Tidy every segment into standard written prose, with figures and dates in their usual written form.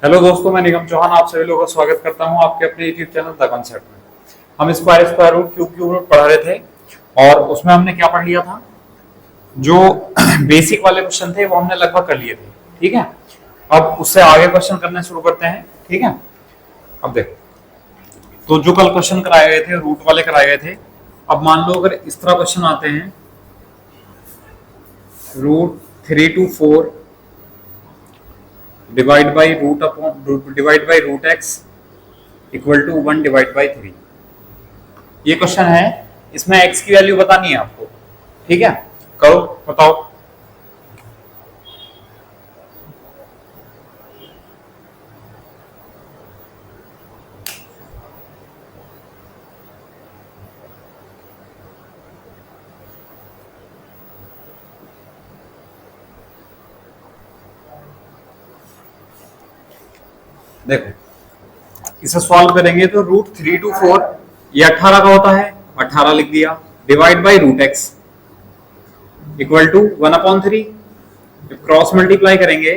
Hello दोस्तों, मैं निगम चौहान आप सभी लोगों का स्वागत करता हूं आपके अपने यूट्यूब चैनल द कॉन्सेप्ट में। हम स्क्वायर रूट क्यूब रूट पढ़ा रहे थे और उसमें हमने क्या पढ़ लिया था, जो बेसिक वाले क्वेश्चन थे वो हमने लगभग कर लिए थे। ठीक है, अब उससे आगे क्वेश्चन करने शुरू करते हैं। ठीक है, अब देखो, तो जो कल क्वेश्चन कराए गए थे रूट वाले कराए गए थे, अब मान लो अगर इस तरह क्वेश्चन आते हैं, √3 to 4 divide by root x equal to 1/3। ये क्वेश्चन है, इसमें x की वैल्यू बतानी है आपको। ठीक है, करो, बताओ। देखो, इसे सॉल्व करेंगे तो √3 to 4, ये 18 का होता है, 18 लिख दिया, divide by root x equal to 1/3। Cross multiply करेंगे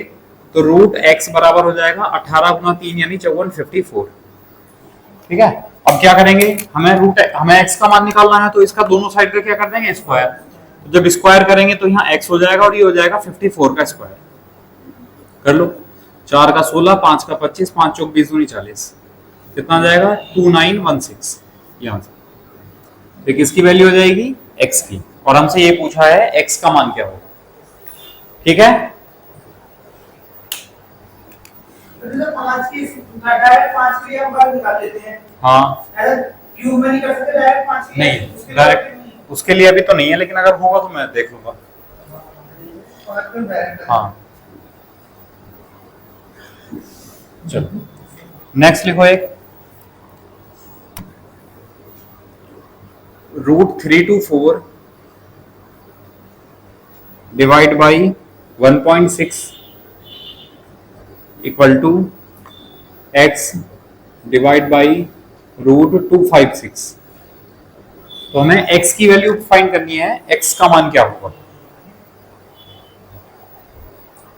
तो रूट एक्स बराबर हो जाएगा 18 गुना 3 यानी 54। ठीक है, अब क्या करेंगे, हमें एक्स का मान निकालना है, तो इसका दोनों साइड का क्या कर देंगे, स्क्वायर। तो जब स्क्वायर करेंगे तो यहाँ एक्स हो जाएगा और ये हो जाएगा 54 का स्क्वायर। कर लो, 4 का 16, 5 का 25, 5 चौक 20 दूनी 40, कितना आ जाएगा 2916। यहाँ से तो किसकी वैल्यू हो जाएगी, एक्स की, और हमसे ये पूछा है एक्स का मान क्या होगा। ठीक है, हाँ क्यूब में नहीं कर सकते, डायरेक्ट 5 नहीं, डायरेक्ट उसके लिए अभी तो नहीं है, लेकिन अगर होगा तो मैं देख लूंगा। हाँ, चलो नेक्स्ट लिखो, एक √3 to 4 divide by 1.6 equal to x divide by √256। तो हमें x की वैल्यू फाइंड करनी है, x का मान क्या होगा।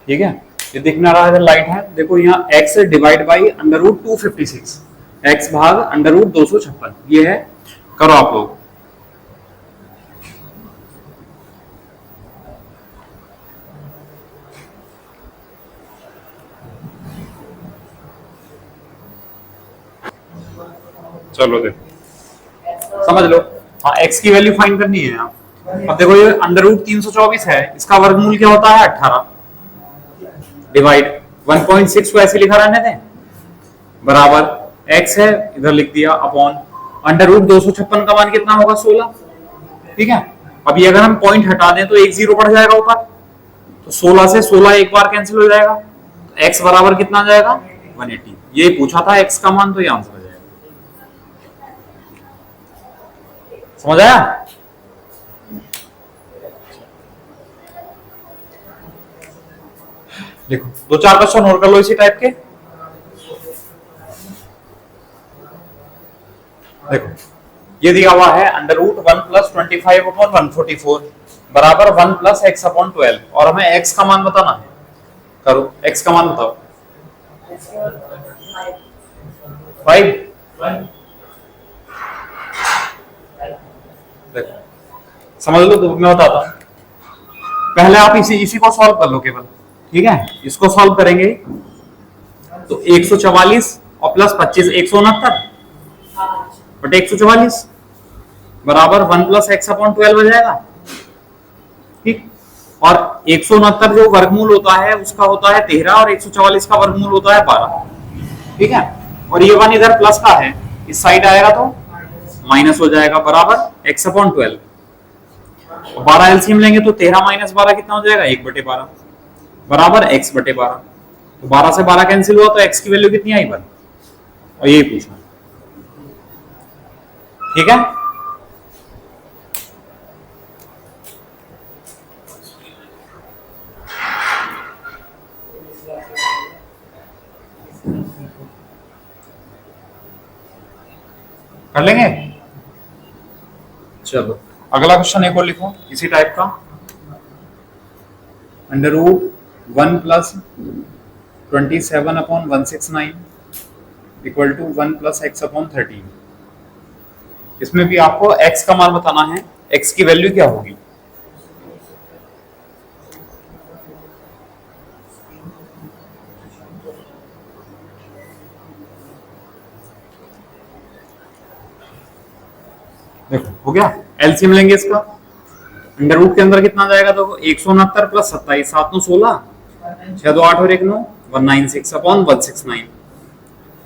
ठीक है, ये दिखना रहा है, लाइट है, देखो यहाँ x डिवाइड बाई √256, x भाग √256, ये है। करो आप लोग, चलो देखो, समझ लो। हाँ, x की वैल्यू फाइंड करनी है आप। अब देखो, ये √324 है, इसका वर्गमूल क्या होता है 18, डिवाइड 1.6 को ऐसे लिखा रहने दें, बराबर x है, इधर लिख दिया, अपॉन √256 का मान कितना होगा 16। ठीक है, अब ये अगर हम पॉइंट हटा दें तो एक जीरो बढ़ जाएगा ऊपर, तो 16 से 16 एक बार कैंसिल हो जाएगा, तो x बराबर कितना आ जाएगा 180। ये पूछा था x का मान, तो ये आंसर हो जाएगा। समझ आया। देखो, दो चार क्वेश्चन और कर लो इसी टाइप के। देखो, ये दिया हुआ है √1 + 25/144 बराबर 1 + x/12, और हमें x का मान बताना है। करो, x का मान बताओ। 5। देखो, समझ लो, तो मैं बताता हूं, पहले आप इसी को सॉल्व कर लो केवल। ठीक है, इसको सॉल्व करेंगे तो 144 और प्लस 25 169 बटे 144 बराबर 1 + x/12 हो जाएगा। ठीक, और 169 जो वर्गमूल होता है उसका होता है 13, और 144 का वर्गमूल होता है 12। ठीक है, और ये 1 इधर प्लस का है, इस साइड आएगा तो माइनस हो जाएगा, बराबर x/12। 12 एलसीएम लेंगे तो 13 - 12 कितना हो जाएगा 1/12, बराबर x/12। तो 12 से 12 कैंसिल हुआ, तो x की वैल्यू कितनी आई 1, और यही पूछना। ठीक है, कर लेंगे। चलो, अगला क्वेश्चन एक और लिखो इसी टाइप का, √1 + 27/169 equal to 1 plus x upon 13। इसमें भी आपको x का मान बताना है, x की वैल्यू क्या होगी। देखो हो गया, एलसीएम लेंगे इसका, अंडर रूट के अंदर कितना जाएगा, तो 169 प्लस 27, 7 9 16, 6 2 8 और 1 9, 196 अपॉन 169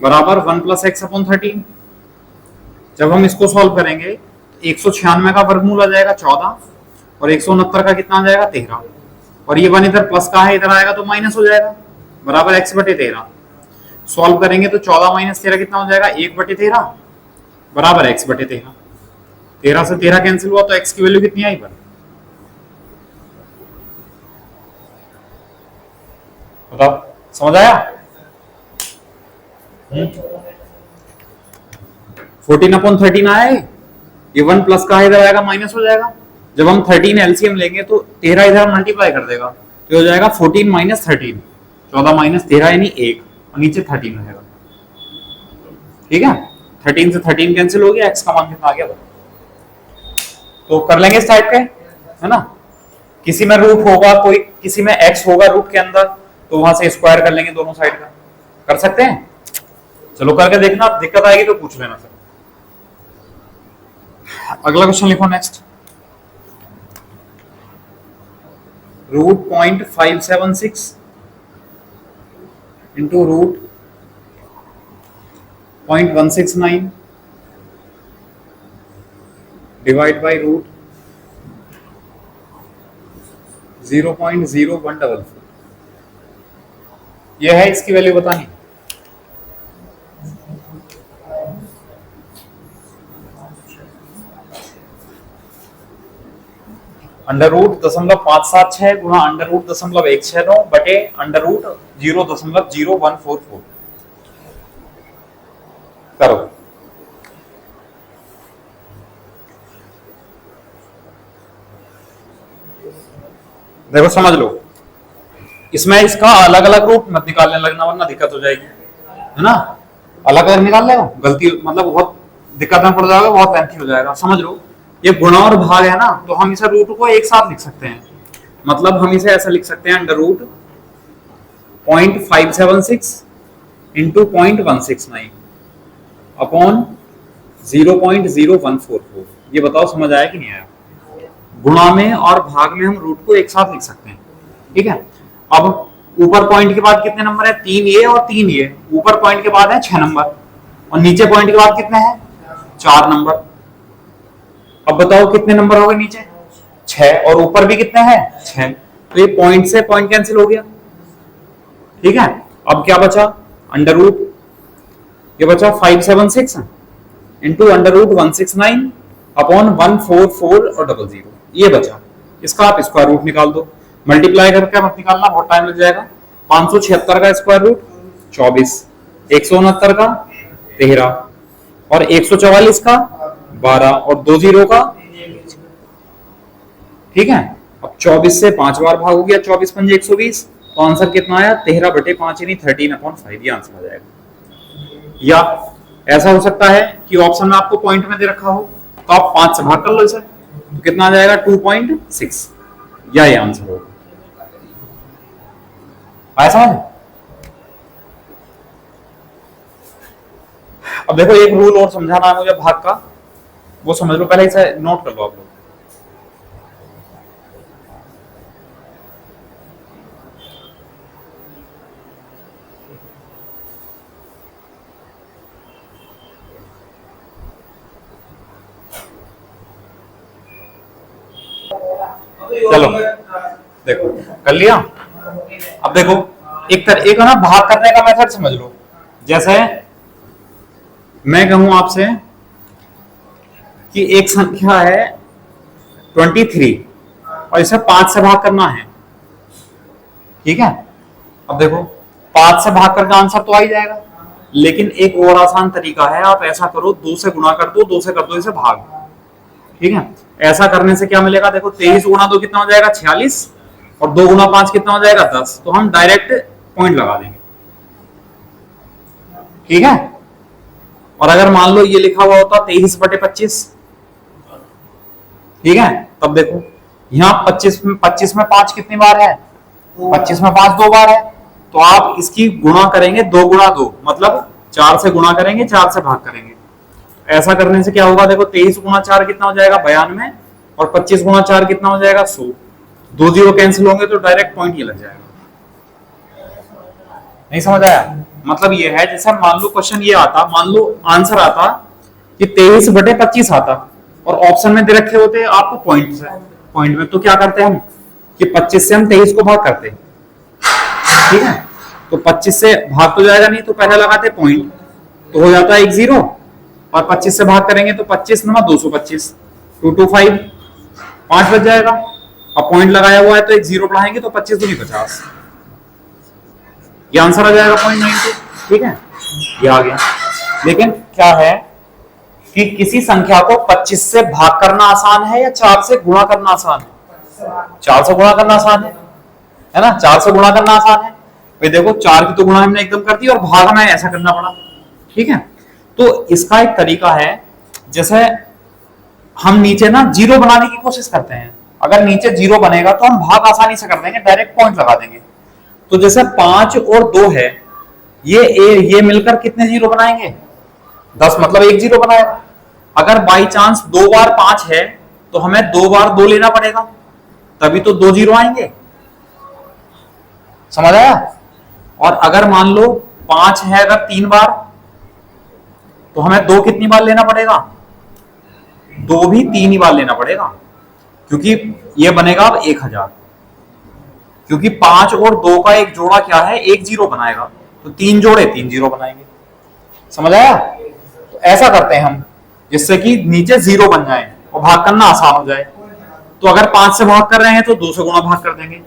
बराबर 1 प्लस एक्स अपॉन 13। जब हम इसको सॉल्व करेंगे 196 का वर्गमूल आ जाएगा 14 और 169 का कितना आ जाएगा 13, और ये 1 इधर प्लस का है, इधर आएगा तो माइनस हो जाएगा, बराबर x बटे 13। सॉल्व करेंगे तो 14 माइनस 13 कितना हो जाएगा, 1 बटे 13 बराबर x बटे 13। 13 से 13 कैंसिल हुआ तो x की वैल्यू कितनी आई पर, बताओ, समझ आया। 14/13 आया है, ये 1 प्लस का इधर आएगा माइनस हो जाएगा। जब हम 13 एलसीएम लेंगे तो 13 इधर मल्टीप्लाई कर देगा तो हो जाएगा 14 माइनस 13, 14 माइनस 13 यानी 1 और नीचे 13 रहेगा। ठीक है, 13 से 13 कैंसिल हो गया, x का मान कितना आ गया, तो कर लेंगे इस टाइप के, है ना। किसी में रूट होगा, कोई किसी में x होगा रूट के अंदर, तो वहां से स्क्वायर कर लेंगे दोनों साइड का, कर सकते हैं। चलो करके देखना, दिक्कत आएगी तो पूछ लेना सर। अगला क्वेश्चन लिखो next. Root 0.576 into root 0.169 divide by root 0.0144। यह है, इसकी वैल्यू बतानी। अंडर रूट 0.576 गुणा अंडर रूट 0.169 बटे अंडर रूट 0.0144 करो। देखो समझ लो, इसमें इसका अलग अलग रूट मत निकालने लगना वरना दिक्कत हो जाएगी, है ना। अलग अलग निकाल लेगा, गलती मतलब बहुत दिक्कत में पड़ जाएगा, बहुत लेंथी हो जाएगा। समझ लो, ये गुणा और भाग है ना, तो हम इसे रूट को एक साथ लिख सकते हैं। मतलब हम इसे ऐसा लिख सकते हैं, अंडर रूट 0.576 इंटू 0.169 अपॉन 0.0144। ये बताओ समझ आया कि नहीं आया। गुणा में और भाग में हम रूट को एक साथ लिख सकते हैं, ठीक है। अब ऊपर पॉइंट के बाद कितने नंबर है, 3 ये और 3 ये। ऊपर पॉइंट के बाद है 6 नंबर और नीचे पॉइंट के बाद कितने हैं, 4 नंबर। अब बताओ कितने नंबर हो गए नीचे, 6 और ऊपर भी कितने हैं, 6। तो ये पॉइंट से पॉइंट कैंसिल हो गया, ठीक है। अब क्या बचा, अंडर रूट, ये बचा 576 इंटू अंडर रूट 169 अपॉन 144 और 00, ये बचा। इसका आप स्क्वायर रूट निकाल दो, मल्टीप्लाई करके मत निकालना, बहुत टाइम लग जाएगा। 576 का स्क्वायर रूट 24, 169 का 13 और 144 का 12 और 2 जीरो का, ठीक है। अब 24 से 5 बार भाग हो गया, 24 पंजे 120, तो आंसर कितना आया, 13/5 यानी 13/5, ये आंसर आ जाएगा। या ऐसा हो सकता है कि ऑप्शन में आपको पॉइंट में दे रखा हो तो आप 5 से भाग कर लो इसे, तो कितना आ जाएगा 2.6, या ये आंसर होगा। आया समझ। अब देखो एक रूल और समझाना है मुझे भाग का, वो समझ लो, पहले इसे नोट कर लो आप लोग। चलो देखो कर लिया। अब देखो एक ना भाग करने का मेथड समझ लो। जैसे मैं कहूं आपसे कि एक संख्या है 23 और इसे 5 से भाग करना है, ठीक है। अब देखो 5 से भाग करके आंसर तो आ ही जाएगा, लेकिन एक और आसान तरीका है, आप ऐसा करो 2 से गुणा कर दो, 2 से कर दो इसे भाग, ठीक है। ऐसा करने से क्या मिलेगा, देखो 23 गुणा 2 कितना हो जाएगा 46 और 2 गुणा 5 कितना हो जाएगा 10। तो हम डायरेक्ट पॉइंट लगा देंगे, ठीक है। और अगर मान लो ये लिखा हुआ होता 23/25, ठीक है, तब देखो यहाँ 25 में 5 कितनी बार है, 25 में 5 2 बार है, तो आप इसकी गुणा करेंगे 2 गुणा 2, मतलब 4 से गुणा करेंगे, 4 से भाग करेंगे। ऐसा करने से क्या होगा, देखो 23 गुणा 4 कितना हो जाएगा 92, और 25 गुणा 4 कितना हो जाएगा 100। 2 जीरो कैंसिल होंगे तो डायरेक्ट पॉइंट ये लग जाएगा। नहीं समझ आया? मतलब ये है, जैसे मान लो क्वेश्चन ये आता, मान लो आंसर आता कि 23/25 आता, और ऑप्शन में दे रखे होते आपको पॉइंट में, तो क्या करते हैं हम कि 25 से हम 23 को भाग करते हैं, ठीक है। तो 25 से भाग तो जाएगा नहीं, तो पहले लगाते पॉइंट, तो हो जाता है 1 0, और 25 से भाग करेंगे तो 25 × 225, 225, 5 बच जाएगा। अब पॉइंट लगाया हुआ है तो एक 0 बढ़ाएंगे तो 25 दूनी 50, ये आंसर आ जाएगा 0.92, ठीक है, ये आ गया। लेकिन क्या है कि किसी संख्या को 25 से भाग करना आसान है या 4 से गुणा करना आसान है? 4 से गुणा करना आसान है ना, 4 से गुणा करना आसान है। भाई देखो 4 की तो गुणा हमने एकदम कर दी और भाग में ऐसा करना पड़ा, ठीक है। तो इसका एक तरीका है, जैसे हम नीचे ना 0 बनाने की कोशिश करते हैं, अगर नीचे 0 बनेगा तो हम भाग आसानी से कर देंगे, डायरेक्ट पॉइंट लगा देंगे। तो जैसे 5 और 2 है, ये मिलकर कितने 0 बनाएंगे, 10, मतलब 1 0 बनाएगा। अगर बाई चांस 2 बार 5 है तो हमें 2 बार 2 लेना पड़ेगा, तभी तो 2 0 आएंगे, समझ आया? और अगर मान लो 5 है अगर 3 बार, तो हमें 2 कितनी बार लेना पड़ेगा, 2 भी 3 ही बार लेना पड़ेगा, क्योंकि ये बनेगा अब 1000, क्योंकि 5 और 2 का एक जोड़ा क्या है, 1 0 बनाएगा, तो 3 जोड़े 3 0 बनाएंगे, समझ आया? तो ऐसा करते हैं हम, जिससे कि नीचे 0 बन जाए और भाग करना आसान हो जाए। तो अगर 5 से भाग कर रहे हैं तो 2 से गुणा भाग कर देंगे, है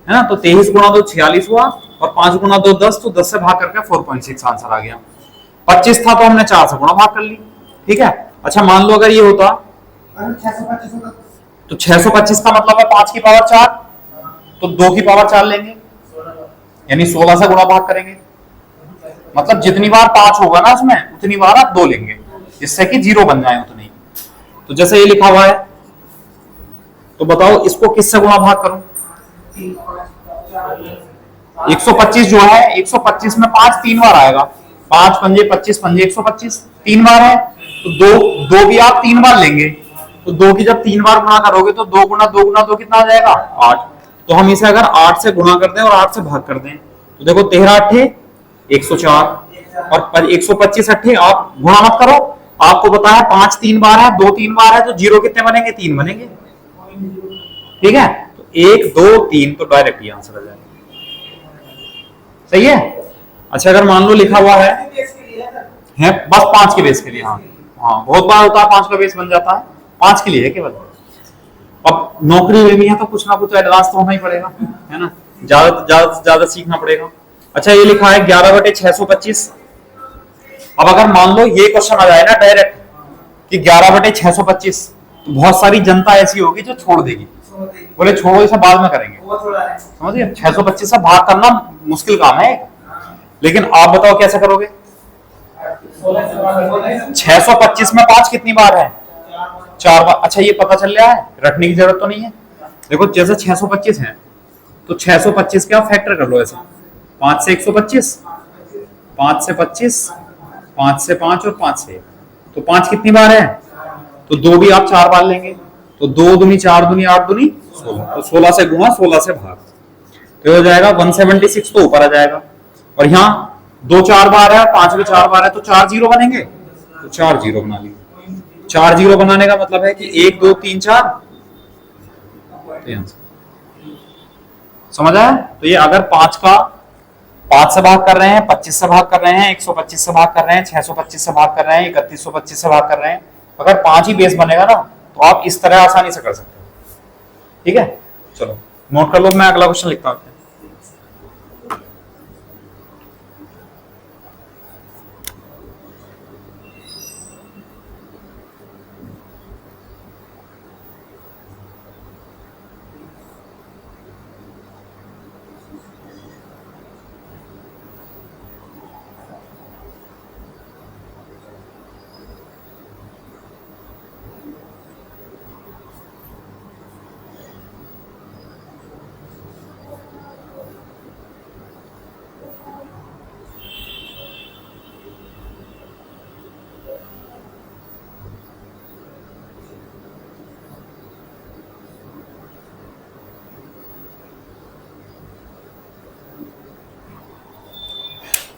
ना। तो 23 गुणा 2 46 हुआ, और 5 गुणा 2 10, तो 10 से भाग करके 4.6 आंसर आ गया। 25 था तो हमने 4 से गुणा भाग कर ली, ठीक है। अच्छा मान लो अगर ये होता तो 625 का मतलब है 5 की पावर 4, तो 2 की पावर 4 लेंगे, यानी 16 से गुणा भाग करेंगे, मतलब जितनी बार 5 होगा ना उसमें उतनी बार आप 2 लेंगे, जिससे कि 0 बन जाए उतनी। तो जैसे ये लिखा हुआ है, तो बताओ इसको किससे गुणा भाग करूं? 125 जो है, 125 में 5 3 बार आएगा, 5 पंजे 25, पंजे 125, 3 बार है, तो 2 भी आप 3 बार लेंगे, तो 2 की जब 3 बार गुणा करोगे तो 2 गुणा 2 गुणा 2 कितना आ जाएगा 8। तो हम इसे अगर 8 से गुणा कर दें और 8 से भाग कर दें, तो देखो 13 8 104, और 125 8 आप गुणा मत करो, आपको पता है 5 3 बार है, 2 3 बार है, तो 0 कितने बनेंगे, 3 बनेंगे, ठीक है। तो 1 2 3, तो डायरेक्ट ये आंसर आ जाएगा, सही है। अच्छा अगर मान लो लिखा हुआ है बस 5 के बेस के लिए, हाँ हाँ बहुत बार होता है 5 का बेस बन जाता है, 5 के लिए है केवल। अब नौकरी लेनी है तो कुछ ना कुछ एडवांस तो होना ही पड़ेगा, है ना, ज्यादा सीखना पड़ेगा। अच्छा ये लिखा है 11/625। अब अगर मान लो ये क्वेश्चन आ जाए ना डायरेक्ट कि 11/625, तो बहुत सारी जनता ऐसी होगी जो छोड़ देगी, बोले छोड़ो इसे बाद में करेंगे, समझिए 625 से भाग करना मुश्किल काम है, लेकिन आप बताओ कैसे करोगे। 625 में 5 कितनी बार है, 4 बार। अच्छा ये पता चल रहा है, रखने की जरूरत तो नहीं है। देखो जैसे 625 है तो 625 का फैक्टर कर लो ऐसे, 5 से 125, 5 से 25, 5 से 5 और 5 से, तो 5 कितनी बार है, तो 2 भी आप 4 बार लेंगे, तो 2 दूनी 4 दूनी 8 दूनी 16, तो 16 से गुणा 16 से भाग, तो हो जाएगा 176, तो ऊपर आ जाएगा। और यहाँ 2 4 बार है, 5 भी 4 बार है, तो 4 0 बनेंगे, तो 4 0 बना लिए। 4 0 बनाने का मतलब है कि 1 2 3 4, समझ आया। तो ये अगर 5 से भाग कर रहे हैं, 25 से भाग कर रहे हैं, 125 से भाग कर रहे हैं, 625 से भाग कर रहे हैं, 3125 से भाग कर रहे हैं, अगर 5 ही बेस बनेगा ना तो आप इस तरह आसानी से कर सकते हो, ठीक है। चलो नोट कर लो, मैं अगला क्वेश्चन लिखता हूं।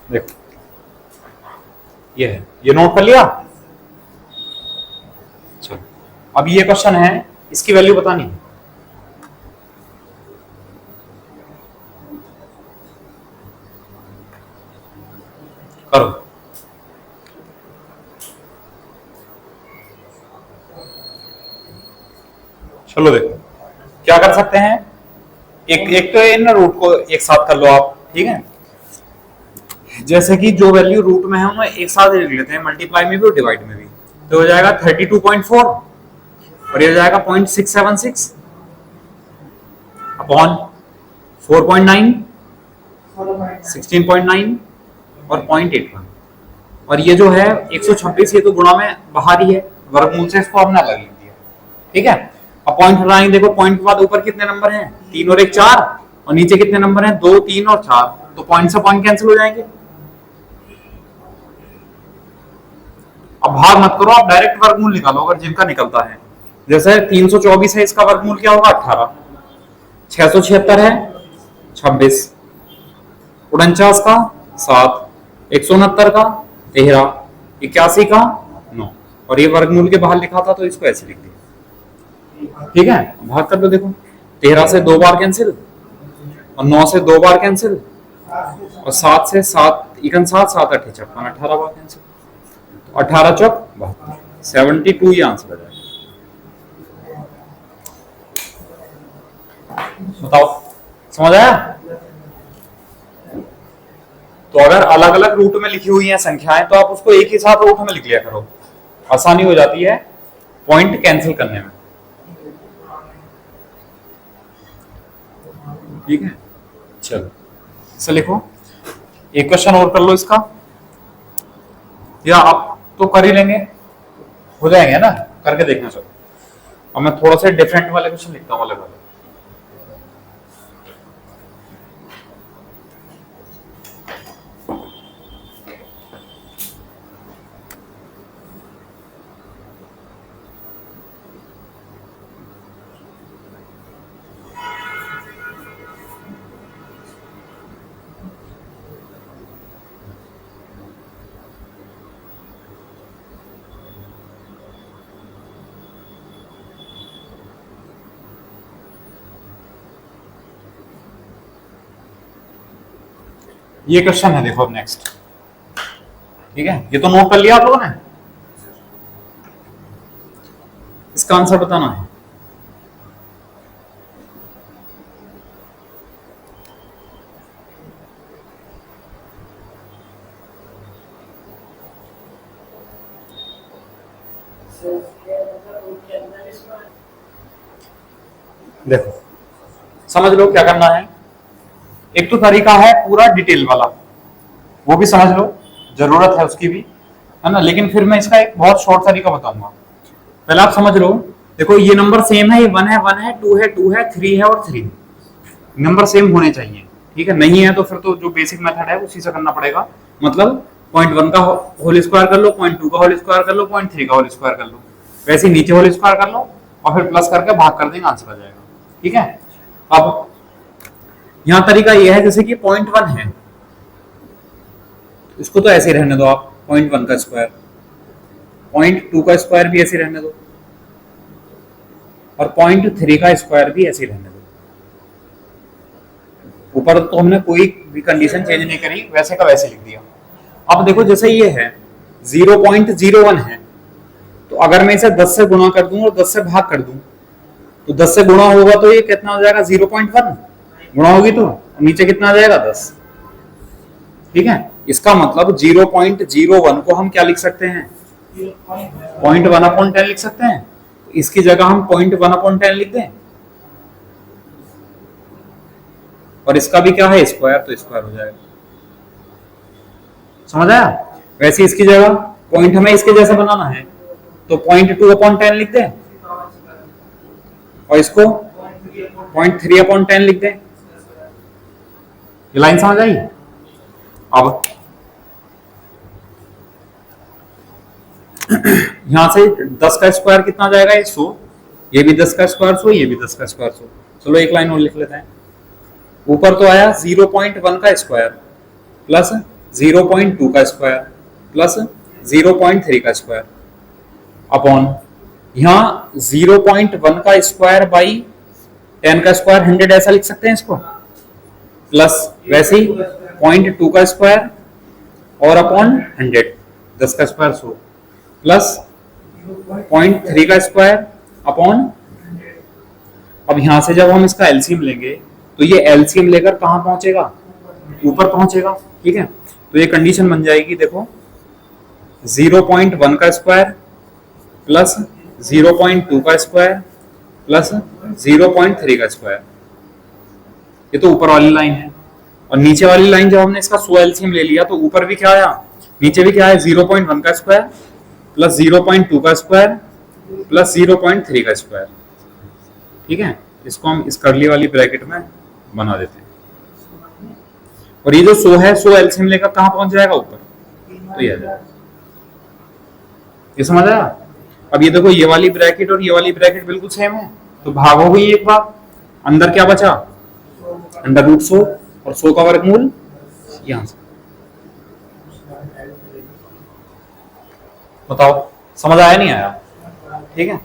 देखो ये है, ये नोट कर लिया। चलो अब ये क्वेश्चन है, इसकी वैल्यू बतानी है। करो। चलो देखो क्या कर सकते हैं, एक तो इन रूट को एक साथ कर लो आप, ठीक है। जैसे कि जो वैल्यू रूट में है उन्हें एक साथ लिख लेते हैं, मल्टीप्लाई में भी और डिवाइड में भी। तो हो जाएगा 32.4 और ये हो जाएगा 0.676 अपॉन 4.9, 16.9 और 0.81। और ये जो है 126, ये तो गुणा में बाहर ही है, वर्गमूल से इसको हमने अलग लिख दिया, ठीक है। अब पॉइंट हटाएंगे, देखो पॉइंट के बाद ऊपर कितने नंबर हैं, 3 और 1 4, और नीचे कितने नंबर हैं, 2 3 और 4, तो पॉइंट से पॉइंट कैंसिल हो जाएंगे। अब भाग मत करो, आप डायरेक्ट वर्गमूल निकालो अगर जिनका निकलता है। जैसे 324 है, इसका वर्गमूल क्या होगा 18, 676 है 26, 49 का 7, 169 का 13, 81 का 9, और ये वर्गमूल के बाहर लिखा था तो इसको ऐसे लिख दिया, ठीक है। भाग कर लो, देखो 13 से 2 बार कैंसिल और 9 से 2 बार कैंसिल और 7 से 7 59 7 8 56 18 बार कैंसिल, 18 चौक 72, ये आंसर आ जाएगा। बताओ समझ आया। तो अगर अलग अलग रूट में लिखी हुई हैं संख्याएं तो आप उसको एक ही साथ रूट में लिख लिया करो, आसानी हो जाती है पॉइंट कैंसिल करने में, ठीक है। चलो इसे लिखो, एक क्वेश्चन और कर लो इसका, या आप तो कर ही लेंगे, हो जाएंगे ना, करके देखना। चलो अब मैं थोड़ा सा डिफरेंट वाले क्वेश्चन लिखता हूँ, अलग वाले। ये क्वेश्चन है, देखो अब नेक्स्ट, ठीक है। ये तो नोट कर लिया आप लोगों ने, इसका आंसर बताना है। देखो समझ लो क्या करना है। एक तो तरीका है पूरा डिटेल वाला, वो भी समझ लो, जरूरत है उसकी भी, है ना। लेकिन फिर मैं इसका एक बहुत शॉर्ट तरीका बताऊंगा। पहले आप समझ लो, देखो ये नंबर सेम है, ये 1 है 1 है, 2 है 2 है, 3 है और 3, नंबर सेम होने चाहिए, ठीक है। नहीं है तो फिर तो जो बेसिक मेथड है उसी से करना पड़ेगा, मतलब 0.1 का होल स्क्वायर कर लो, 0.2 का होल स्क्वायर कर लो, 0.3 का होल स्क्वायर कर लो, वैसे नीचे होल स्क्वायर कर लो और फिर प्लस करके भाग कर देंगे, आंसर आ जाएगा, ठीक है। अब यहां तरीका यह है, जैसे कि 0.1 है, इसको तो ऐसे रहने दो आप, 0.1 का स्क्वायर, 0.2 का स्क्वायर भी ऐसे रहने दो और 0.3 का स्क्वायर भी ऐसे रहने दो। ऊपर तो हमने कोई भी कंडीशन चेंज नहीं करी, वैसे का वैसे लिख दिया। अब देखो जैसे ये है 0.01 है, तो अगर मैं इसे 10 से गुणा कर दूं और 10 से भाग कर दूं, तो 10 से गुणा होगा तो ये कितना हो जाएगा, 0.1 गुणा होगी तो नीचे कितना आ जाएगा 10, ठीक है। इसका मतलब 0.01 को हम क्या लिख सकते हैं, 0.1/10 लिख सकते हैं। इसकी जगह हम 0.1/10 लिख दें, और इसका भी क्या है स्क्वायर, तो स्क्वायर हो जाएगा, समझ आया। वैसे इसकी जगह पॉइंट हमें इसके जैसा बनाना है तो 0.2/10 लिख दें और इसको 0.3/10 लिख दें। ये लाइन समझ आई। अब यहां से 10 का स्क्वायर कितना आ जाएगा, 100, ये भी 10 का स्क्वायर 100, ये भी 10 का स्क्वायर 100। चलो एक लाइन और लिख लेते हैं। ऊपर तो आया 0.1 का स्क्वायर प्लस 0.2 का स्क्वायर प्लस 0.3 का स्क्वायर अपॉन यहाँ 0.1 का स्क्वायर बाई 10 का स्क्वायर 100 ऐसा लिख सकते हैं इसको, प्लस वैसे ही 0.2 का स्क्वायर और अपॉन 100 10 का स्क्वायर 100 प्लस 0.3 का स्क्वायर अपॉन, अब यहां से जब हम इसका एलसीएम लेंगे तो ये एलसीएम लेकर कहां पहुंचेगा, ऊपर पहुंचेगा। ठीक है, तो ये कंडीशन बन जाएगी, देखो 0.1 का स्क्वायर प्लस 0.2 का स्क्वायर प्लस 0.3 का स्क्वायर, ये तो ऊपर वाली लाइन है। और नीचे वाली लाइन जब हमने इसका 100 एलसीएम ले लिया तो ऊपर भी क्या आया, नीचे भी क्या है, 0.1 का स्क्वायर प्लस 0.2 का स्क्वायर प्लस 0.3 का स्क्वायर। ठीक है, इसको हम इस कर्ली वाली ब्रैकेट में बना देते हैं। और ये जो 100 है, 100 एलसीएम लेकर कहां पहुंच जाएगा, ऊपर, तो ये आ जाएगा। ये समझ आया। अब ये देखो, ये वाली ब्रैकेट और ये वाली ब्रैकेट बिल्कुल सेम है, तो भाग हो गई एक बार, अंदर क्या बचा, अंडर रूट 100 और 100 का वर्गमूल यहां से। बताओ समझ आया नहीं आया। ठीक है,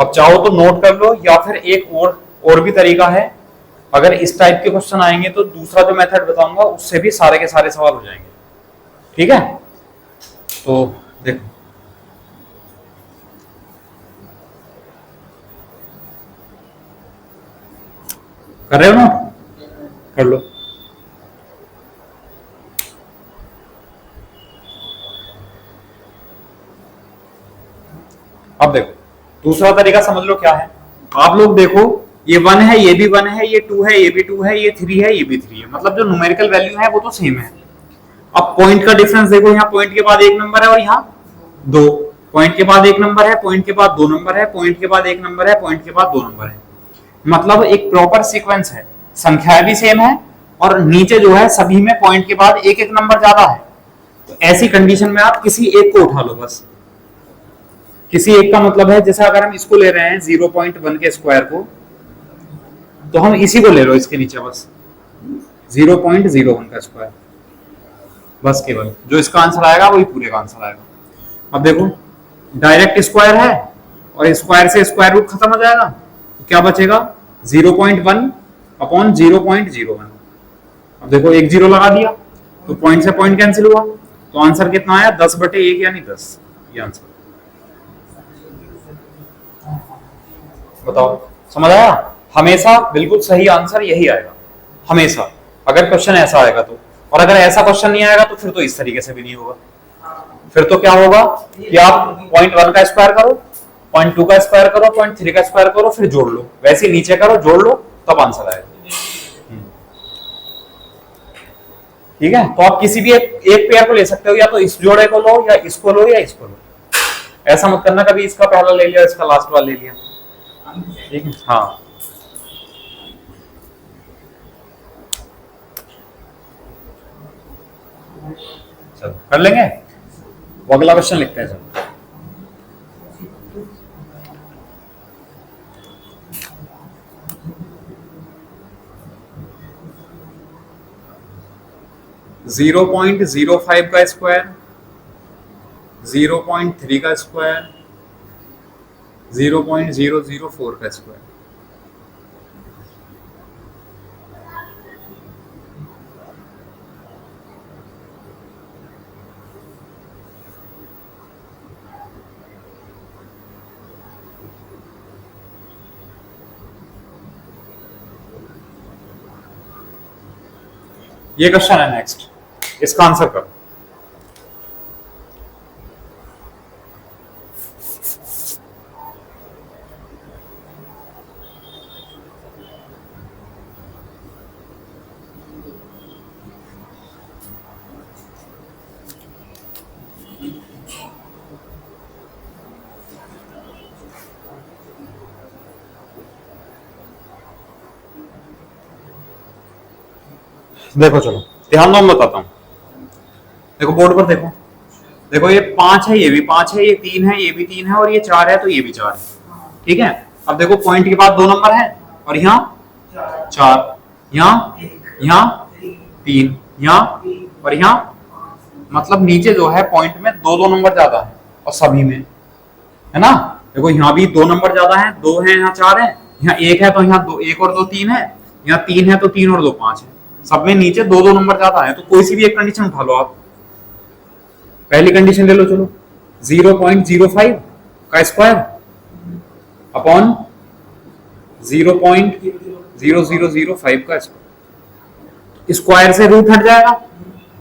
अब चाहो तो नोट कर लो, या फिर एक और भी तरीका है, अगर इस टाइप के क्वेश्चन आएंगे तो दूसरा जो मेथड बताऊंगा उससे भी सारे के सारे सवाल हो जाएंगे। ठीक है, तो देखो कर रहे हो ना, कर लो। अब देखो दूसरा तरीका समझ लो क्या है। आप लोग देखो, ये 1 है, ये भी 1 है, ये 2 है, ये भी 2 है, ये 3 है, ये भी 3 है, मतलब जो न्यूमेरिकल वैल्यू है वो तो सेम है। अब पॉइंट का डिफरेंस देखो, यहाँ पॉइंट के बाद एक नंबर है और यहाँ 2, पॉइंट के बाद एक नंबर है, पॉइंट के बाद 2 नंबर है, पॉइंट के बाद एक नंबर है, पॉइंट के बाद 2 नंबर है, मतलब एक प्रॉपर सीक्वेंस है, संख्याएं भी सेम है और नीचे जो है सभी में पॉइंट के बाद एक एक नंबर ज्यादा है। तो ऐसी कंडीशन में आप किसी एक को उठा लो बस। किसी एक का मतलब है, जैसे अगर हम इसको ले रहे हैं 0.1 के स्क्वायर को, तो हम इसी को ले लो, इसके नीचे बस 0.01 का स्क्वायर, बस केवल जो इसका आंसर आएगा वही पूरे का आंसर आएगा। अब देखो डायरेक्ट स्क्वायर है और स्क्वायर से स्क्वायर रूट खत्म हो जाएगा, तो क्या बचेगा, 0.1 अपॉन 0.01। अब देखो एक जीरो लगा दिया तो पॉइंट से पॉइंट कैंसिल हुआ, तो आंसर कितना आया, 10/1 यानी 10, ये आंसर। बताओ समझ आया। हमेशा बिल्कुल सही आंसर यही आएगा, हमेशा, अगर क्वेश्चन ऐसा आएगा तो। और अगर ऐसा क्वेश्चन नहीं आएगा तो फिर तो इस तरीके से भी नहीं होगा, फिर तो क्या होगा कि आप 0.1 का स्क्वायर करो, 0.2 का स्क्वायर करो, 0.3 का स्क्वायर करो, फिर जोड़ लो, वैसे नीचे करो, जोड़ लो, तब आंसर आएगा। ठीक है, तो आप किसी भी एक पेयर को ले सकते हो, या तो इस जोड़े को लो, या इसको लो, या इसको लो। ऐसा मत करना कभी इसका पहला ले लिया, इसका लास्ट वाला ले लिया। ठीक है, हाँ चलो कर लेंगे। वो अगला क्वेश्चन लिखते हैं। चलो 0.05 का स्क्वायर, 0.3 का स्क्वायर, 0.004 का स्क्वायर। ये क्वेश्चन है नेक्स्ट, इसका आंसर करो। देखो चलो ध्यान दो, मैं बताता हूं। देखो बोर्ड पर देखो, देखो ये 5 है, ये भी 5 है, ये 3 है, ये भी 3 है, और ये 4 है, तो ये भी 4 है। ठीक है, अब देखो पॉइंट के बाद 2 नंबर है और यहाँ 4, यहाँ 3, यहाँ और यहाँ, मतलब नीचे जो है पॉइंट में दो दो नंबर ज्यादा है और सभी में, है ना। देखो यहाँ भी दो नंबर ज्यादा है, दो है यहाँ चार है, यहाँ एक है तो यहाँ दो, एक और दो तीन है, यहाँ तीन है तो तीन और दो पांच है, सब में नीचे दो दो नंबर ज्यादा है। तो कोई सी भी एक कंडीशन उठा लो आप। पहली कंडीशन ले लो, चलो 0.05 का स्क्वायर अपॉन 0.0005 का स्क्वायर, स्क्वायर से रूट हट जाएगा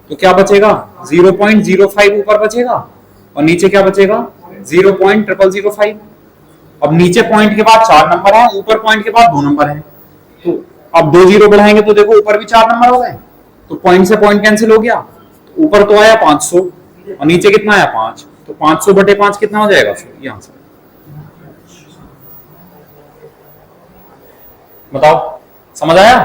तो क्या बचेगा 0.05 ऊपर बचेगा और नीचे क्या बचेगा 0.0005। अब नीचे पॉइंट के बाद चार नंबर है, ऊपर पॉइंट के बाद दो नंबर है, तो अब दो जीरो बढ़ाएंगे तो देखो ऊपर भी चार नंबर हो गए, तो पॉइंट से पॉइंट कैंसिल हो गया, तो ऊपर तो आया 500 और नीचे कितना आया 5, तो 500 बटे 5 कितना हो जाएगा ये आंसर। बताओ समझ आया।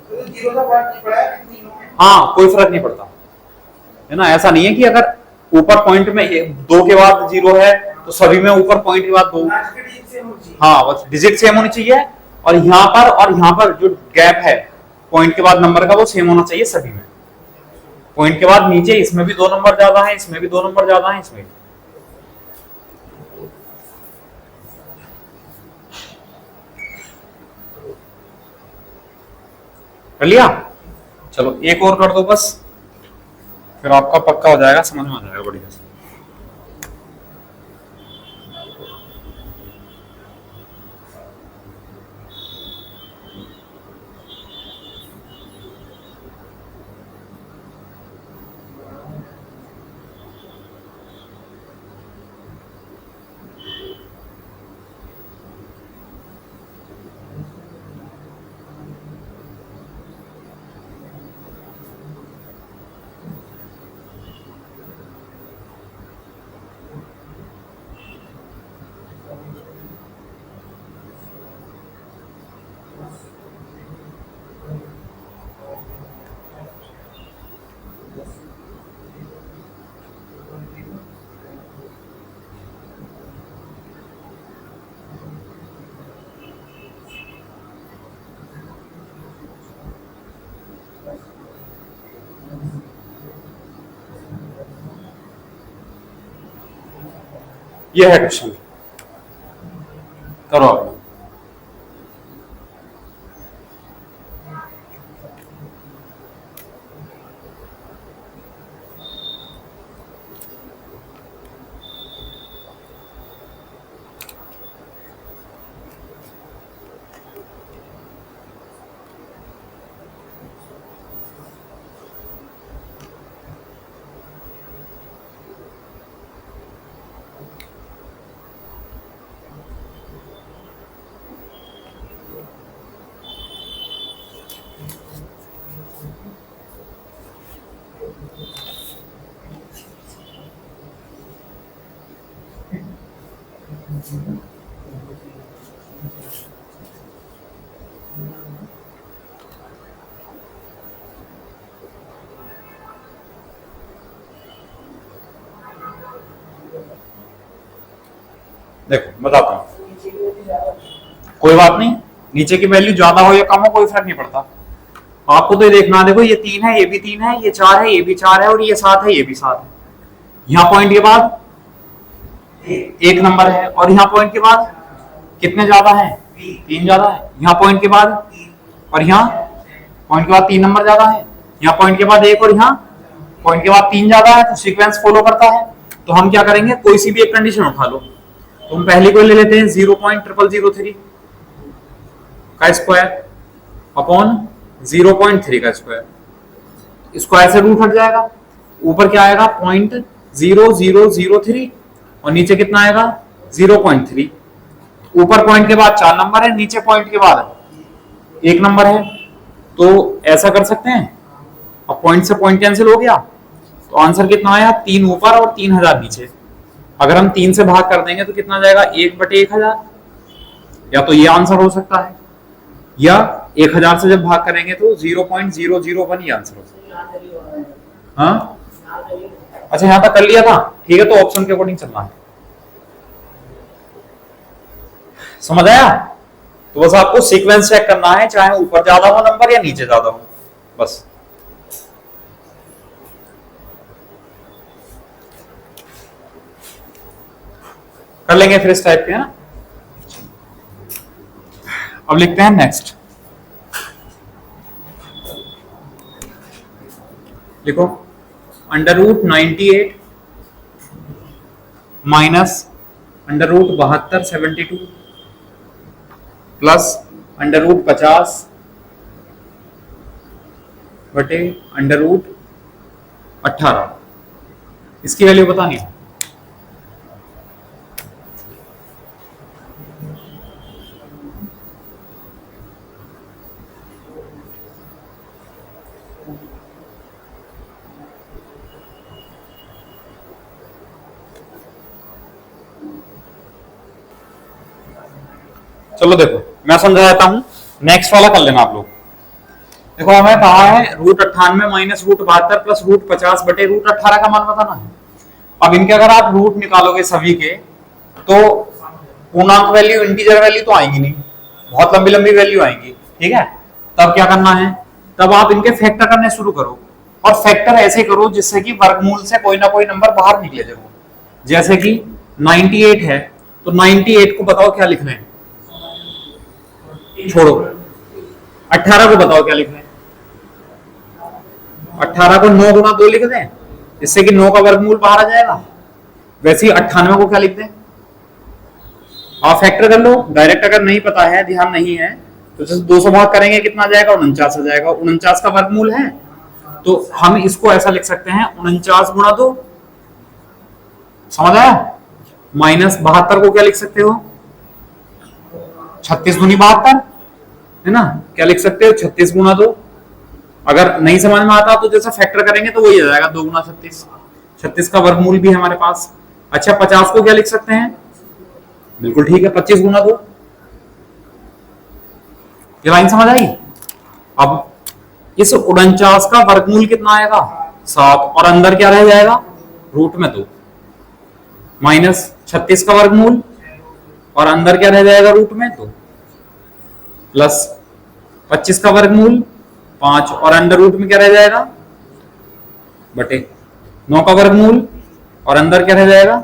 तो जीरो का फर्क नहीं पड़ा है तीनों में। हाँ कोई फर्क नहीं पड़ता, है ना। ऐसा नहीं है कि अगर ऊपर पॉइंट में दो के बाद जीरो है तो सभी में ऊपर पॉइंट के बाद दो, लास्ट के डिजिट सेम होनी चाहिए। हाँ बस डिजिट सेम होनी चाहिए, और यहाँ पर जो गैप है पॉइंट के बाद नंबर का वो सेम होना चाहिए सभी में। पॉइंट के बाद नीचे इसमें भी दो नंबर ज्यादा है, इसमें भी दो नंबर ज्यादा है, इसमें भी। कर लिया, चलो एक और कर दो बस, फिर आपका पक्का हो जाएगा, समझ में आ जाएगा बढ़िया से। यह है क्वेश्चन, करो आप। देखो बताता हूं, कोई बात नहीं, नीचे की वैल्यू ज्यादा हो या कम हो कोई फर्क नहीं पड़ता, आपको तो ये देखना है। देखो ये तीन है, ये भी तीन है, ये चार है, ये भी चार है, और ये सात है, ये भी सात है। यहाँ पॉइंट के बाद एक नंबर है, और यहाँ पॉइंट के बाद कितने ज्यादा है, तीन ज्यादा है। यहाँ पॉइंट के बाद और यहाँ पॉइंट के बाद तीन नंबर ज्यादा है, यहाँ पॉइंट के बाद एक और यहाँ पॉइंट के बाद तीन ज्यादा है, तो सीक्वेंस फॉलो करता है। तो हम क्या करेंगे, कोई सी भी एक कंडीशन उठा लो। तो हम पहली को ले लेते हैं 0.0003 का स्क्वायर अपॉन 0.3 का स्क्वायर, स्क्वायर से रूट हट जाएगा, ऊपर क्या आएगा 0.0003 और नीचे कितना आएगा 0.3। ऊपर पॉइंट के बाद चार नंबर है, नीचे पॉइंट के बाद एक नंबर है, तो ऐसा कर सकते हैं। अब पॉइंट से पॉइंट कैंसिल हो गया, तो आंसर कितना आया, 3 ऊपर और 3000 नीचे। अगर हम 3 से भाग कर देंगे तो कितना जाएगा, 1/1000। या तो ये आंसर हो सकता है, या 1000 से जब भाग करेंगे तो 0.001 ही आंसर हो सकता है। हाँ अच्छा, यहां तक कर लिया था, ठीक है, तो ऑप्शन के अकॉर्डिंग चलना है। समझ आया। तो बस आपको सीक्वेंस चेक करना है, चाहे ऊपर ज्यादा हो नंबर या नीचे ज्यादा हो, बस। कर लेंगे फिर इस टाइप के, है ना। अब लिखते हैं नेक्स्ट। लिखो √98 माइनस √72 72 प्लस √50 बटे √18। इसकी वैल्यू बतानी है। चलो देखो मैं समझा देता हूं, नेक्स्ट वाला कर लेना आप लोग। देखो हमें कहा है √98 माइनस √72 प्लस √50 बटे √18 का मान बताना है। अब इनके अगर आप रूट निकालोगे सभी के, तो पूर्णांक वैल्यू, इंटीजर वैल्यू तो आएंगी नहीं, बहुत लंबी लंबी वैल्यू आएंगी, ठीक है। तब क्या करना है, तब आप इनके फैक्टर करने शुरू करो, और फैक्टर ऐसे करो जिससे कि वर्गमूल से कोई ना कोई नंबर बाहर निकले जरूर। जैसे कि 98 है, तो 98 को बताओ क्या लिखना है, छोड़ो। 18 को बताओ क्या लिखना है, 18 को 9 गुना 2 लिख दें, इससे कि 9 का वर्गमूल बाहर आ जाएगा। वैसे ही 98 को क्या लिख दें, आप फैक्टर कर लो डायरेक्ट। अगर नहीं पता है, ध्यान नहीं है, तो जैसे 200 भाग करेंगे कितना जाएगा, 49 हो जाएगा। 49 का वर्गमूल है, तो हम इसको ऐसा लिख सकते हैं 49 गुणा 2, समझ आया। माइनस 72 को क्या लिख सकते हो, 36 दूनी 72, है ना। क्या लिख सकते हो, 36 गुणा 2। अगर नहीं समझ में आता तो जैसे फैक्टर करेंगे तो वही आ जाएगा 2 गुना 36। 36 का वर्गमूल भी है हमारे पास। अच्छा 50 को क्या लिख सकते हैं, बिल्कुल ठीक है, 25 गुना 2। ये लाइन समझ आई। अब इस 49 का वर्गमूल कितना आएगा, 7, और अंदर क्या रह जाएगा, रूट में 2, माइनस 36 का वर्गमूल, और अंदर क्या रह जाएगा, रूट में 2, प्लस 25 का वर्गमूल 5, और अंडर रूट में क्या रह जाएगा, बटे 9 का वर्गमूल, और अंदर क्या रह जाएगा,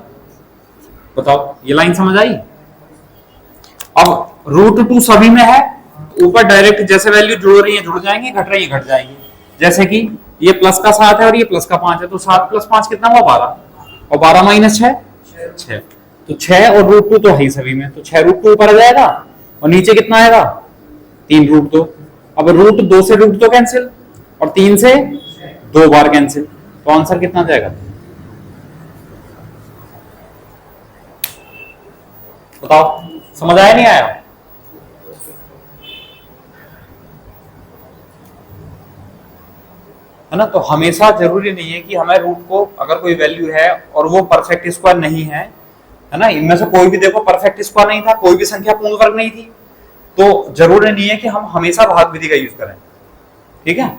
बताओ। ये लाइन समझ आई। अब √2 सभी में है, ऊपर डायरेक्ट जैसे वैल्यू जुड़ रही है जुड़ जाएंगे, घट रही है घट जाएंगी। जैसे कि ये प्लस का 7 है और ये प्लस का 5 है, तो 7 + 5 कितना हुआ, 12, और 12 माइनस 6, तो 6 और √2 तो है ही सभी में, तो 6 √2 ऊपर आ जाएगा, और नीचे कितना आएगा, 3 √2। अब √2 से √2 कैंसिल, और 3 से 2 बार कैंसिल, तो आंसर कितना जाएगा, बताओ। समझ आया नहीं आया, है ना। तो हमेशा जरूरी नहीं है कि हमें रूट को, अगर कोई वैल्यू है और वो परफेक्ट स्क्वायर नहीं है, है ना, इनमें से कोई भी देखो परफेक्ट स्क्वायर नहीं था, कोई भी संख्या पूर्ण वर्ग नहीं थी, तो जरूरी नहीं है कि हम हमेशा भाग विधि का यूज करें, ठीक है।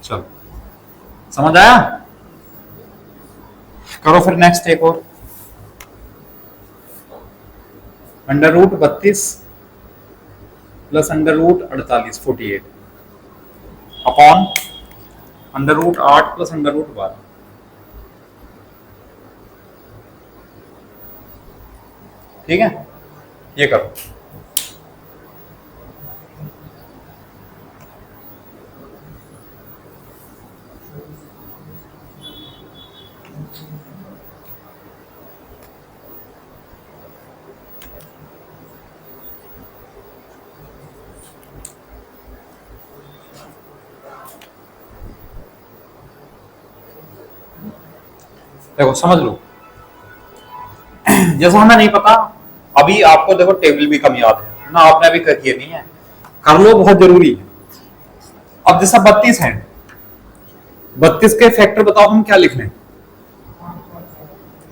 चलो समझ आया, करो फिर नेक्स्ट एक और। √32 प्लस √48 48 अपॉन √8 प्लस √12, ठीक है। ये करो, देखो समझ लो। जैसा हमें नहीं पता, अभी आपको देखो टेबल भी कम याद है ना, आपने अभी कर नहीं है, कर लो, बहुत जरूरी है। अब जैसा 32 है, 32 के फैक्टर बताओ हम क्या लिख लें,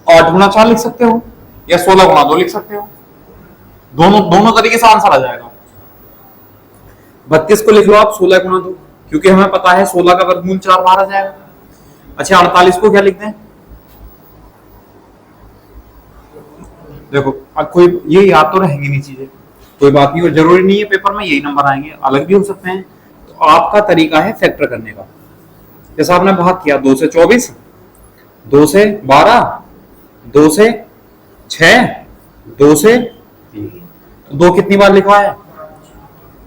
8 गुना 4 लिख सकते हो, या 16 गुना 2 लिख सकते हो, दोनों तरीके से आंसर आ जाएगा। 32 को लिख लो आप 16 गुना 2, क्योंकि हमें पता है 16 का वर्गमूल 4 बाहर आ जाएगा। अच्छा 48 को क्या लिखते हैं? देखो अब कोई ये याद तो रहेंगी नहीं चीजें, कोई बात नहीं, और जरूरी नहीं है पेपर में यही नंबर आएंगे, अलग भी हो सकते हैं। तो आपका तरीका है फैक्टर करने का। जैसा आपने भाग किया 2 से 24, 2 से 12, 2 से 6, 2 से 3, तो 2 कितनी बार लिखा है?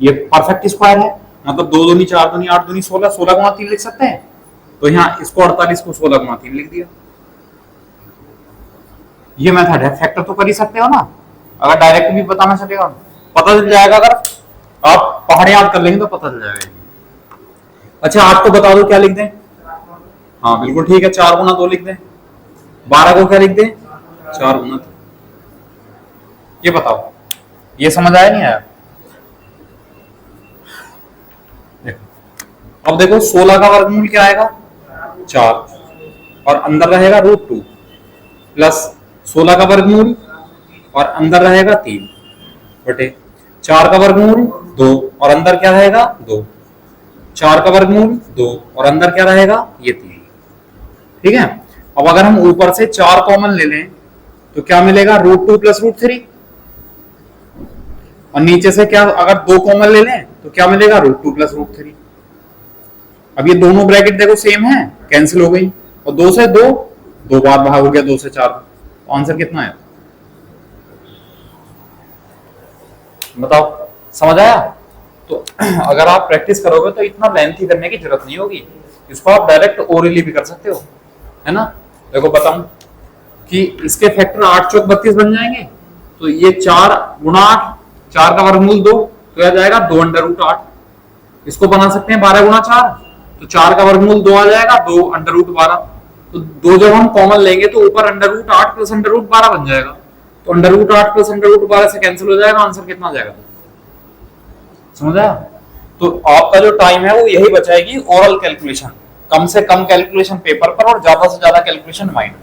ये परफेक्ट स्क्वायर है, मतलब 2 दूनी 4 दूनी 8 दूनी 16, 16 गुणा 3 लिख सकते हैं। तो यहाँ इसको 48 को 16 गुणा 3 लिख दिया। ये मेथड है, फैक्टर तो कर ही सकते हो ना, अगर डायरेक्ट भी बताना चलेगा पता चल जाएगा, अगर आप पहाड़ याद कर लेंगे तो पता चल जाएगा। अच्छा 8 को बता दो क्या लिख दें? हाँ बिल्कुल ठीक है, 4 गुना 2 लिख दें। 12 को क्या लिख दें? 4 गुना 2। ये बताओ, ये समझ आया नहीं आया? देखो अब देखो 16 का वर्गमूल क्या आएगा? 4, और अंदर रहेगा √2 प्लस 16 का वर्गमूल और अंदर रहेगा 3 बटे 4 का वर्गमूल 2 और अंदर क्या रहेगा? 2। 4 का वर्गमूल 2 और अंदर क्या रहेगा? ये 3। ठीक है, अब अगर हम ऊपर से 4 कॉमन ले लें तो क्या मिलेगा? √2 प्लस √3, और नीचे से क्या अगर 2 कॉमन ले लें तो क्या मिलेगा? √2 प्लस √3। अब ये दोनों ब्रैकेट देखो सेम है, कैंसिल हो गई, और 2 से 2 2 बार भाग हो गया, 2 से 4, तो आंसर कितना है? बताओ, समझ आया? तो अगर आप प्रैक्टिस करोगे तो इतना लेंथी करने की जरूरत नहीं होगी, इसको आप डायरेक्ट ओरली भी कर सकते हो, है ना। देखो बताऊं कि इसके फैक्टर 8 चौक 32 बन जाएंगे, तो ये 4 गुणा 8, 4 का वर्गमूल 2 तो आ जाएगा 2 √8। इसको बना सकते हैं 12 गुणा 4, तो 4 का वर्गमूल 2 आ जाएगा, 2 √12। तो 2 जब हम कॉमन लेंगे तो ऊपर √8 प्लस √12 बन जाएगा, तो √8 प्लस √12 से कैंसिल हो जाएगा, आंसर कितना आ जाएगा? समझ आया? तो आपका जो टाइम है वो यही बचाएगी, ओरल कैलकुलेशन, कम से कम कैलकुलेशन पेपर पर और ज्यादा से ज्यादा कैलकुलेशन माइंड।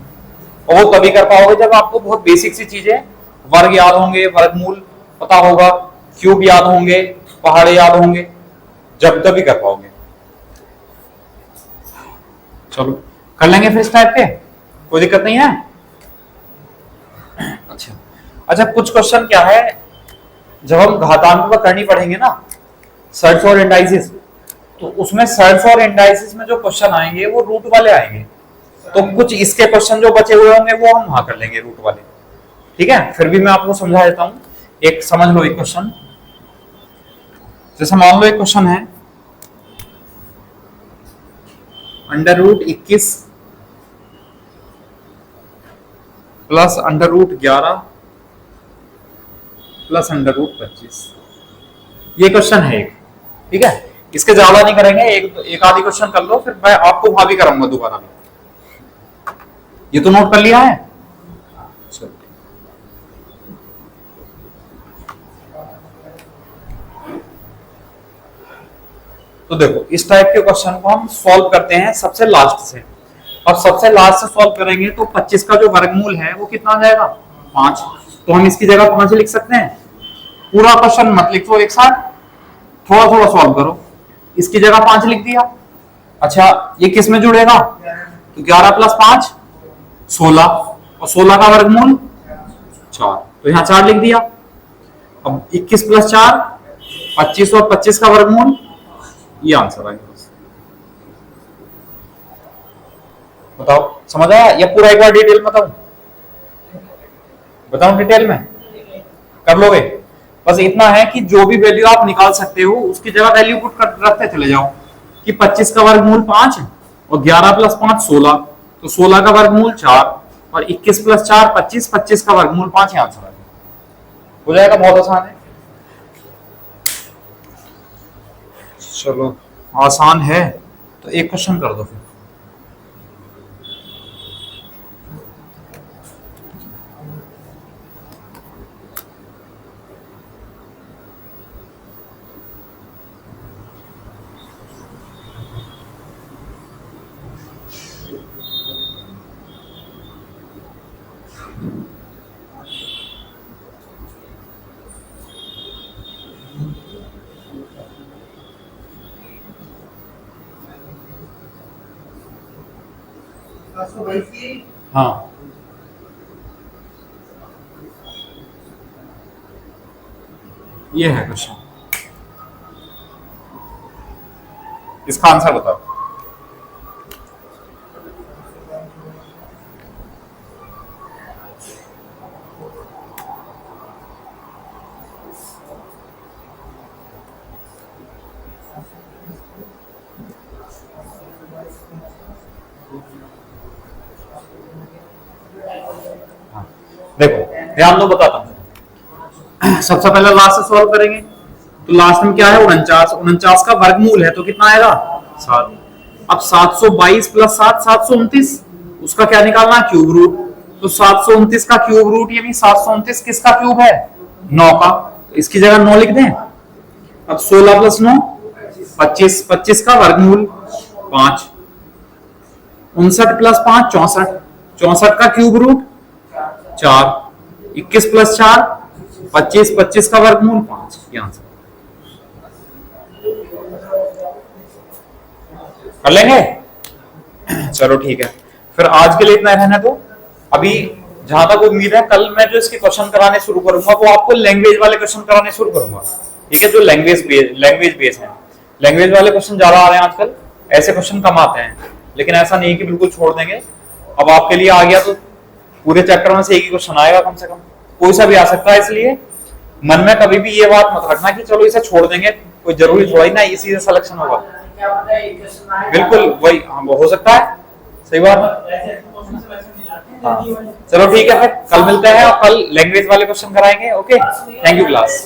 और वो तभी कर पाओगे जब आपको बहुत बेसिक सी चीजें, वर्ग याद होंगे, वर्गमूल पता होगा, क्यूब याद होंगे, पहाड़े याद होंगे, जब तभी कर पाओगे। चलो कर लेंगे फिर इस टाइप के, कोई दिक्कत नहीं है। अच्छा अच्छा, कुछ क्वेश्चन क्या है, जब हम घातांक पर करनी पड़ेंगे ना सर्ट्स और इंडाइसिस, तो उसमें सर्ट्स और इंडाइसिस में जो क्वेश्चन आएंगे वो रूट वाले आएंगे, तो कुछ इसके क्वेश्चन जो बचे हुए होंगे वो हम वहां कर लेंगे रूट वाले। ठीक है, फिर भी मैं आपको समझा देता हूं, एक समझ लो एक क्वेश्चन। जैसे मान लो एक क्वेश्चन है √21 प्लस √11 प्लस √25, ये क्वेश्चन है एक। ठीक है, इसके ज्यादा नहीं करेंगे, एक आधी क्वेश्चन कर लो, फिर मैं आपको वहां भी कराऊंगा दोबारा भी। ये तो नोट कर लिया है? तो देखो इस टाइप के क्वेश्चन को हम सॉल्व करते हैं सबसे लास्ट से। अब सबसे लास्ट से सॉल्व करेंगे तो 25 का जो वर्गमूल है वो कितना आ जाएगा? 5। तो हम इसकी जगह 5 लिख सकते हैं। पूरा क्वेश्चन मत लिखो एक साथ, थोड़ा थोड़ा सॉल्व करो। इसकी जगह 5 लिख दिया। अच्छा ये किस में जुड़ेगा? तो 11 प्लस 5 16, और 16 का वर्गमूल 4, तो यहाँ 4 लिख दिया। अब 21 प्लस 4 25, और 25 का वर्गमूल, ये आंसर आएगा। बताओ समझ आया? या पूरा एक बार डिटेल बताऊं डिटेल में कर लोगे? बस इतना है कि जो भी वैल्यू आप निकाल सकते हो उसकी जगह वैल्यू पुट कर रखते चले जाओ, कि 25 का वर्गमूल 5 और 11 प्लस 5 16, तो 16 का वर्गमूल 4 और 21 प्लस 4 25, 25 का वर्गमूल 5, आंसर आ जाएगा। हो जाएगा, बहुत आसान है। चलो आसान है तो एक क्वेश्चन कर दो फिर। 722 की हाँ ये है क्वेश्चन, इसका आंसर बताओ। हाँ, देखो ध्यान दो, बताता हूँ। सबसे पहले लास्ट से सॉल्व करेंगे, तो लास्ट में क्या है 49, 49 का वर्गमूल है तो कितना आएगा 7। अब 722 प्लस 7 729, उसका क्या निकालना है क्यूब रूट, तो 729 का क्यूब रूट यानी 729 किसका क्यूब है 9 का, तो इसकी जगह 9 लिख दें। अब 16 प्लस 9 25, 25 का वर्गमूल 5, 59 प्लस 5 64, 64 का क्यूब रूट 4, 21 प्लस 4 25, 25 का वर्गमूल 5, यहां से कर लेंगे। चलो ठीक है, फिर आज के लिए इतना रहने दो। अभी जहां तक उम्मीद है कल मैं जो इसके क्वेश्चन कराने शुरू करूंगा वो आपको लैंग्वेज वाले क्वेश्चन कराने शुरू करूंगा, ठीक है, जो लैंग्वेज बेस है। लैंग्वेज वाले क्वेश्चन ज्यादा आ रहे हैं आजकल, ऐसे क्वेश्चन कम आते हैं, लेकिन ऐसा नहीं कि बिल्कुल छोड़ देंगे। अब आपके लिए आ गया तो पूरे चैप्टर में से एक ही क्वेश्चन आएगा कम से कम, कोई सा भी आ सकता है, इसलिए मन में कभी भी ये बात मत रखना कि चलो इसे छोड़ देंगे, कोई जरूरी थोड़ा ही ना इसी से सिलेक्शन होगा। बिल्कुल वही, हाँ वो हो सकता है, सही बात है। हाँ चलो ठीक है, फिर कल मिलते हैं और कल लैंग्वेज वाले क्वेश्चन कराएंगे। Okay, thank you class.